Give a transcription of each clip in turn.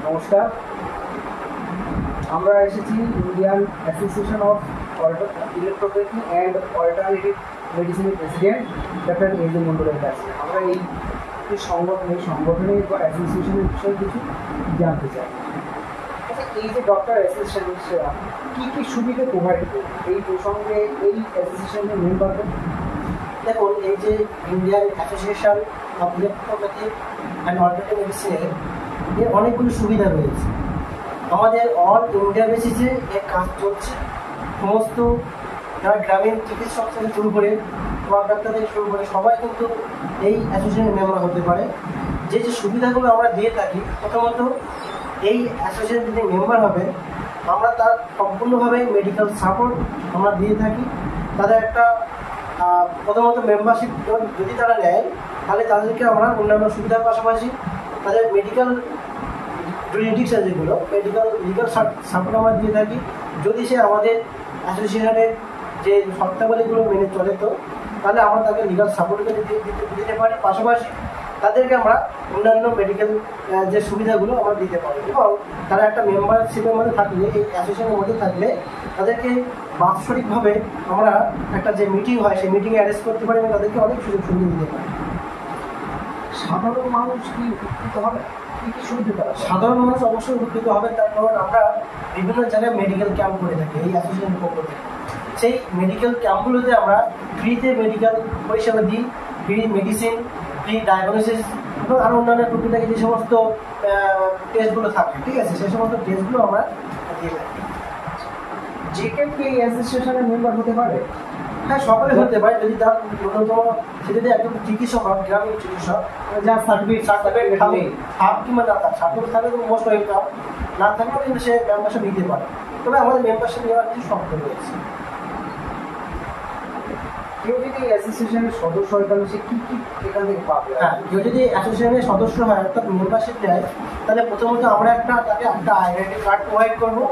নমস্কার, আমরা এসেছি Indian association of electropathy and alternative মেডিসিনের প্রেসিডেন্ট ডক্টর এজে মন্ডলের কাছে। আমরা এই সংগঠনের বা অ্যাসোসিয়েশনের বিষয়ে কিছু জানতে চাই। আচ্ছা, এই যে ডক্টর অ্যাসোসিয়েশন কী কী সুবিধা প্রোভাইড করে, এই প্রসঙ্গে এই অ্যাসোসিয়েশনের মেম্বারদের। দেখুন, এই যে Indian association of electropathy and alternative মেডিসিনের এর অনেকগুলো সুবিধা রয়েছে। আমাদের অল ইন্ডিয়া বেসিসে এর কাজ চলছে। সমস্ত যারা গ্রামীণ চিকিৎসক থেকে শুরু করে ওয়ার্ড ডাক্তার থেকে শুরু করে সবাই কিন্তু এই অ্যাসোসিয়েশনের মেম্বার হতে পারে। যে যে সুবিধাগুলো আমরা দিয়ে থাকি, প্রথমত এই অ্যাসোসিয়েশন যদি মেম্বার হবে আমরা তার সম্পূর্ণভাবে মেডিকেল সাপোর্ট আমরা দিয়ে থাকি। তাদের একটা প্রথমত মেম্বারশিপ যদি তারা নেয় তাহলে তাদেরকে আমরা অন্যান্য সুবিধার পাশাপাশি তাদের মেডিকেল জুরিডিকশন যেগুলো লিগাল সাপোর্ট আমরা দিয়ে থাকি। যদি সে আমাদের অ্যাসোসিয়েশনের যে শর্তাবলীগুলো মেনে চলে তো তাহলে আমরা তাকে লিগাল সাপোর্ট দিতে পারি। পাশাপাশি তাদেরকে আমরা অন্যান্য মেডিকেল যে সুবিধাগুলো আমরা দিতে পারি এবং তারা একটা মেম্বারশিপের মধ্যে থাকলে, এই অ্যাসোসিয়েশনের মধ্যে থাকলে তাদেরকে বাৎসরিকভাবে আমরা একটা যে মিটিং হয় সেই মিটিংয়ে অ্যারেঞ্জ করতে পারি এবং তাদেরকে অনেক সুযোগ সুবিধা দিতে পারি। সাধারণ মানুষ কি উপকৃত হবে? কী কী সুবিধা? সাধারণ মানুষ অবশ্যই উপকৃত হবে, তার কারণ আমরা বিভিন্ন জায়গায় মেডিকেল ক্যাম্প করে থাকি এই অ্যাসোসিয়েশনের পক্ষ থেকে। সেই মেডিকেল ক্যাম্পগুলোতে আমরা ফ্রিতে মেডিকেল পরিষেবা দিই, ফ্রি মেডিসিন, ফ্রি ডায়াগনোসিস এবং আরও অন্যান্য টুকিটাকি যে সমস্ত টেস্টগুলো থাকে, ঠিক আছে, সেই সমস্ত টেস্টগুলো আমরা দিয়ে থাকি। যে কেউ কি এই অ্যাসোসিয়েশনের মেম্বার হতে পারে? হ্যাঁ, সকলে হতে পারে যদি তার ন্যূনতম সে যদি একজন চিকিৎসক হয়, গ্রামীণ চিকিৎসক যার সার্টিফিকেট থাকে কিংবা না তার সার্টিফিকেট থাকলে তো মোস্ট ওয়েলকাম, না থাকলেও কিন্তু সে মেম্বারশিপ নিতে পারে। তবে আমাদের মেম্বারশিপ নেওয়ার কিছু শর্ত রয়েছে। কেউ যদি অ্যাসোসিয়েশনের সদস্য হয় তাহলে সে কী কী এখান থেকে পাবে? হ্যাঁ, কেউ যদি অ্যাসোসিয়েশনের সদস্য হয় অর্থাৎ মেম্বারশিপ নেয় তাহলে প্রথমত আমরা তাকে একটা আইডেন্টি কার্ড প্রোভাইড করবো।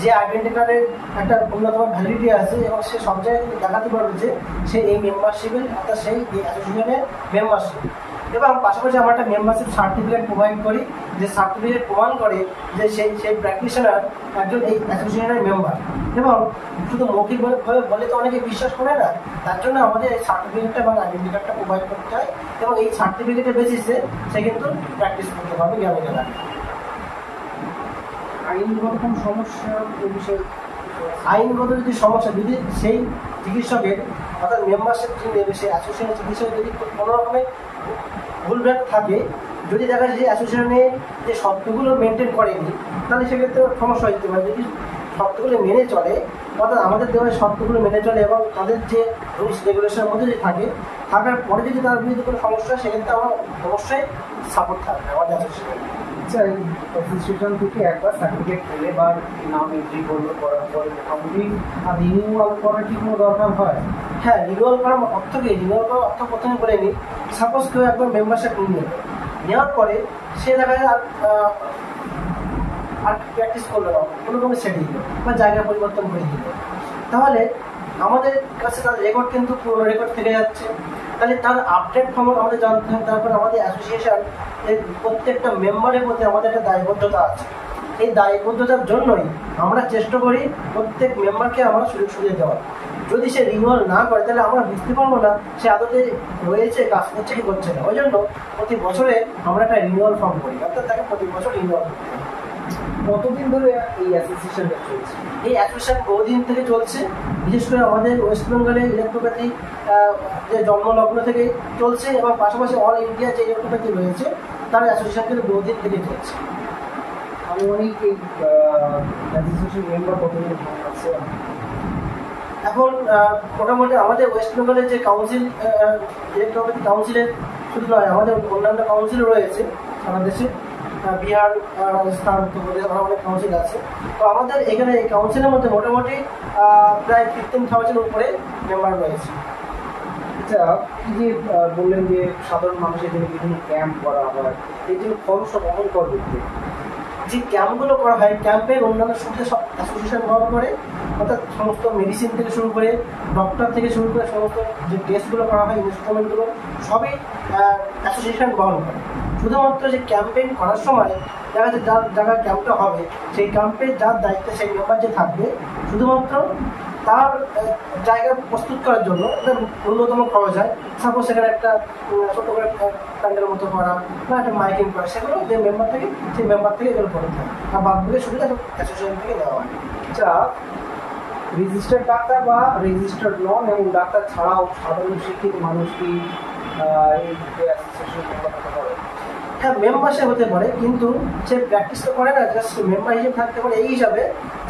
যে আইডেন্টি কার্ডের একটা অন্যতম ভ্যালিডিটি আছে এবং সে সব জায়গায় দেখাতে পারবে যে সে এই মেম্বারশিপের অর্থাৎ সেই অ্যাসোসিয়েশনের মেম্বারশিপ। এবং পাশাপাশি আমরা একটা মেম্বারশিপ সার্টিফিকেট প্রোভাইড করি, যে সার্টিফিকেট প্রমাণ করে যে সেই প্র্যাকটিশনার একজন এই অ্যাসোসিয়েশনের মেম্বার। এবং শুধু মৌখিকভাবে বলে তো অনেকে বিশ্বাস করে না, তার জন্য আমাদের এই সার্টিফিকেটটা এবং আইডেন্টি কার্ডটা প্রোভাইড করতে হয় এবং এই সার্টিফিকেটের বেসিসে সে কিন্তু প্র্যাকটিস করতে পারবে গ্রামীণ এলাকায়। আইনগত কোনো সমস্যা এই বিষয়ে? আইনগত যদি সমস্যা, যদি সেই চিকিৎসকের অর্থাৎ মেম্বারশিপ যিনি নেবে সেই অ্যাসোসিয়েশনের চিকিৎসকের যদি কোনো রকমের ভুলভ্রাট থাকে, যদি দেখা যায় যে অ্যাসোসিয়েশনে যে শর্তগুলো মেনটেন করেনি তাহলে সেক্ষেত্রে সমস্যা হতে পারে। যদি শর্তগুলো মেনে চলে অর্থাৎ আমাদের দেওয়ার শর্তগুলো মেনে চলে এবং তাদের যে রুলস রেগুলেশনের মধ্যে যদি থাকার পরে যদি তার বিরুদ্ধে কোনো সমস্যা হয় সেক্ষেত্রে আমার অবশ্যই সাপোর্ট থাকবে আমাদের অ্যাসোসিয়েশনে। আচ্ছা, এই অ্যাসোসিয়েশন থেকে একবার সার্টিফিকেট পেলে বা নাম এন্ট্রি করার পরে মোটামুটি রিনিউয়াল করার কি কোনো দরকার হয়? হ্যাঁ, রিনিউয়াল করার অর্থ কি? রিনিউয়াল করার অর্থ প্রথমে বলে নিই। সাপোজ কেউ একবার মেম্বারশিপ নেওয়ার পরে সে জায়গায় আর প্র্যাকটিস করলো না, কোনো রকম ছেড়ে দিল বা জায়গা পরিবর্তন করে দিল, তাহলে আমাদের কাছে তার রেকর্ড কিন্তু পুরো রেকর্ড থেকে যাচ্ছে। তাহলে তার আপডেট খবর আমাদের জানতে হবে। তারপর আমাদের অ্যাসোসিয়েশন এর প্রত্যেকটা মেম্বারের প্রতি আমাদের একটা দায়বদ্ধতা আছে। এই দায়বদ্ধতার জন্যই আমরা চেষ্টা করি প্রত্যেক মেম্বারকে আমরা সুযোগ সুবিধা দেওয়ার। যদি সে রিনিউয়াল না করে তাহলে আমরা বুঝতে পারবো না সে আদতে রয়েছে, কাজ করছে কি করছে না। ওই জন্য প্রতি বছরে আমরা একটা রিনিউয়াল ফর্ম করি, অর্থাৎ তাকে প্রতি বছর রিনিউয়াল করতে হবে। কতদিন ধরে এই অ্যাসোসিয়েশনটা চলছে? এই অ্যাসোসিয়েশন বহুদিন থেকে চলছে, বিশেষ করে আমাদের ওয়েস্ট বেঙ্গলে ইলেকট্রোপ্যাথি যে জন্মলগ্ন থেকে চলছে এবং পাশাপাশি অল ইন্ডিয়া যে ইলেকট্রোপ্যাথি রয়েছে তার অ্যাসোসিয়েশন কিন্তু বহুদিন থেকে চলছে। আনুমানিক এই অ্যাসোসিয়েশন মেম্বার কতজন আছে এখন? মোটামুটি আমাদের ওয়েস্ট বেঙ্গলের যে কাউন্সিল, ইলেকট্রোপ্যাথি কাউন্সিলের শুধু নয়, আমাদের অন্যান্য কাউন্সিলও রয়েছে সারা দেশে, বিহার, রাজস্থান, উত্তরপ্রদেশ, অনেক কাউন্সিল আছে। তো আমাদের এখানে এই কাউন্সিলের মধ্যে মোটামুটি প্রায় 15,000 উপরে মেম্বার রয়েছে। আচ্ছা, এই যে বললেন যে সাধারণ মানুষের জন্য বিভিন্ন ক্যাম্প করা হয়, এই জন্য খরচটা বহন করবে? যে ক্যাম্পগুলো করা হয়, ক্যাম্পের অন্যান্য সুবিধা সব অ্যাসোসিয়েশন বহন করে, অর্থাৎ সমস্ত মেডিসিন থেকে শুরু করে ডক্টর থেকে শুরু করে সমস্ত যে টেস্টগুলো করা হয়, ইনস্ট্রুমেন্টগুলো সবই অ্যাসোসিয়েশন বহন করে। শুধুমাত্র যে ক্যাম্পেইন করার সময় দেখা যাচ্ছে যার জায়গায় ক্যাম্পটা হবে সেই ক্যাম্পে যার দায়িত্বে সেই মেম্বার যে থাকবে শুধুমাত্র তার জায়গা প্রস্তুত করার জন্য একটা ন্যূনতম খরচ হয়। সাপোজ সেখানে একটা ছোটো করে প্যান্ডেলের মতো করা বা একটা মাইকিং করা, সেগুলো যে মেম্বার থাকে সেই মেম্বার থেকে এগুলো করে থাকে, আর বাদগুলো সুবিধা অ্যাসোসিয়েশন থেকে দেওয়া হয়। আচ্ছা, রেজিস্টার্ড ডাক্তার বা রেজিস্টার্ড নন এবং ডাক্তার ছাড়াও সাধারণ শিক্ষিত মানুষ কি এই অ্যাসোসিয়েশন মেম্বার হতে পারে? হ্যাঁ, মেম্বারশিপ হতে পারে, কিন্তু সে প্র্যাকটিস তো করে না, জাস্ট মেম্বার হিসেবে থাকতে পারে এই হিসাবে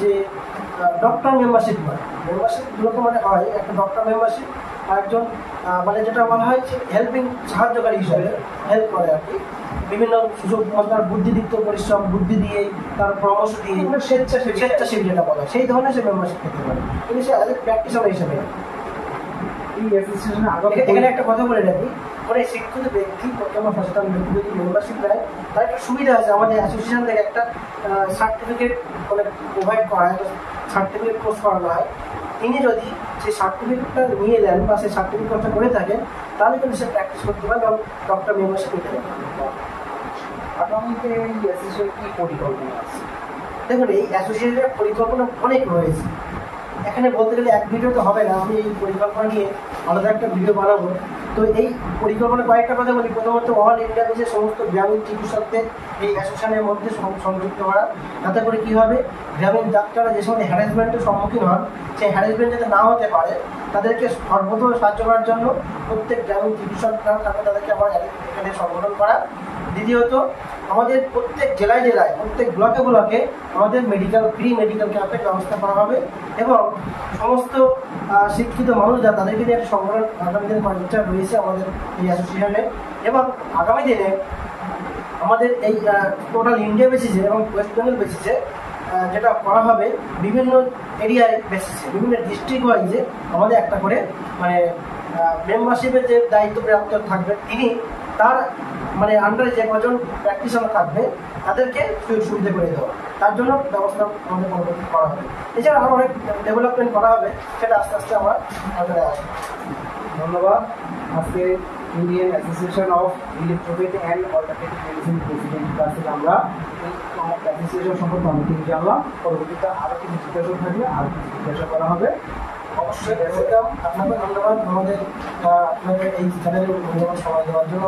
যে ডক্টর মেম্বারশিপ হয়। মেম্বারশিপগুলো তো মানে হয় একটা ডক্টর মেম্বারশিপ, আর একজন মানে যেটা বলা হয় যে হেল্পিং সাহায্যকারী হিসাবে হেল্প করে আর কি, বিভিন্ন সুযোগ আপনার বুদ্ধিদীপ্ত পরিশ্রম বুদ্ধি দিয়ে তার পরামর্শ দিয়ে স্বেচ্ছাসেবী যেটা বলা হয় সেই ধরনের সে মেম্বারশিপ করতে পারে, কিন্তু সে প্র্যাকটিসার হিসাবে। এই অ্যাসোসিয়েশনে আগামী এখানে একটা কথা বলে রাখি, মানে শিক্ষিত ব্যক্তি প্রথম সচেতন ব্যক্তি যদি মেম্বারশিপ নেয় তার একটা সুবিধা আছে, আমাদের অ্যাসোসিয়েশন থেকে একটা সার্টিফিকেট মানে প্রোভাইড করা হয়, সার্টিফিকেট কোর্স করানো হয়। তিনি যদি সেই সার্টিফিকেটটা নিয়ে দেন বা সেই সার্টিফিকেট কোর্সটা করে থাকেন তাহলে কিন্তু সে প্র্যাকটিস করতে পারবে এবং ডক্টর মেম্বারশিপ নিতে পারবে। আগামীতে এই অ্যাসোসিয়েশন কি পরিকল্পনা আছে? দেখুন, এই অ্যাসোসিয়েশনের পরিকল্পনা অনেক রয়েছে, এখানে বলতে গেলে এক ভিডিও তো হবে না, আমি এই পরিকল্পনা নিয়ে আলাদা একটা ভিডিও বানাবো। তো এই পরিকল্পনা কয়েকটা কথা বলি। প্রথমত অল ইন্ডিয়া বেসে সমস্ত গ্রামীণ চিকিৎসকদের এই অ্যাসোসিয়েশনের মধ্যে সংযুক্ত করা, তাতে করে কী হবে গ্রামীণ ডাক্তাররা যে সময় হ্যারাসমেন্টের সম্মুখীন হন সেই হ্যারাসমেন্ট যাতে না হতে পারে তাদেরকে সর্বত সাহায্য করার জন্য প্রত্যেক গ্রামীণ চিকিৎসকরা থাকে তাদেরকে আবার এখানে সংগঠন করা। দ্বিতীয়ত আমাদের প্রত্যেক জেলায় জেলায় প্রত্যেক ব্লকে ব্লকে আমাদের ফ্রি মেডিকেল ক্যাম্পের ব্যবস্থা করা হবে এবং সমস্ত শিক্ষিত মানুষ যা তাদেরকে নিয়ে একটা সংগঠন আগামী দিনে করার ইচ্ছা রয়েছে আমাদের এই অ্যাসোসিয়েশনে। এবং আগামী দিনে আমাদের এই টোটাল ইন্ডিয়া বেসিসে এবং ওয়েস্ট বেঙ্গল বেসিসে যেটা করা হবে বিভিন্ন এরিয়ায় বেসিসে বিভিন্ন ডিস্ট্রিক্ট ওয়াইজে আমাদের একটা করে মানে মেম্বারশিপের যে দায়িত্বপ্রাপ্ত থাকবে তিনি তার মানে আন্ডারে যে কজন প্র্যাকটিশনার থাকবে তাদেরকে সুযোগ সুবিধা করে দেওয়া, তার জন্য ব্যবস্থা আমাদের পরবর্তী করা হবে। এছাড়া আরও অনেক ডেভেলপমেন্ট করা হবে, সেটা আস্তে আস্তে আমার নজরে আসবে। ধন্যবাদ। আজকে Indian association of electropathy and alternative medicine president কাছ থেকে আমরা এই অ্যাসোসিয়েশন সম্পর্কে অনেক কিছু জানলাম। পরবর্তীতে আরও কিছু জিজ্ঞাসা থাকলে আরও কিছু জিজ্ঞাসা করা হবে। অবশ্যই ওয়েলকাম, আপনাকে ধন্যবাদ আমাদের আপনাদের এই চ্যানেলের মূল্যবান সময় দেওয়ার জন্য।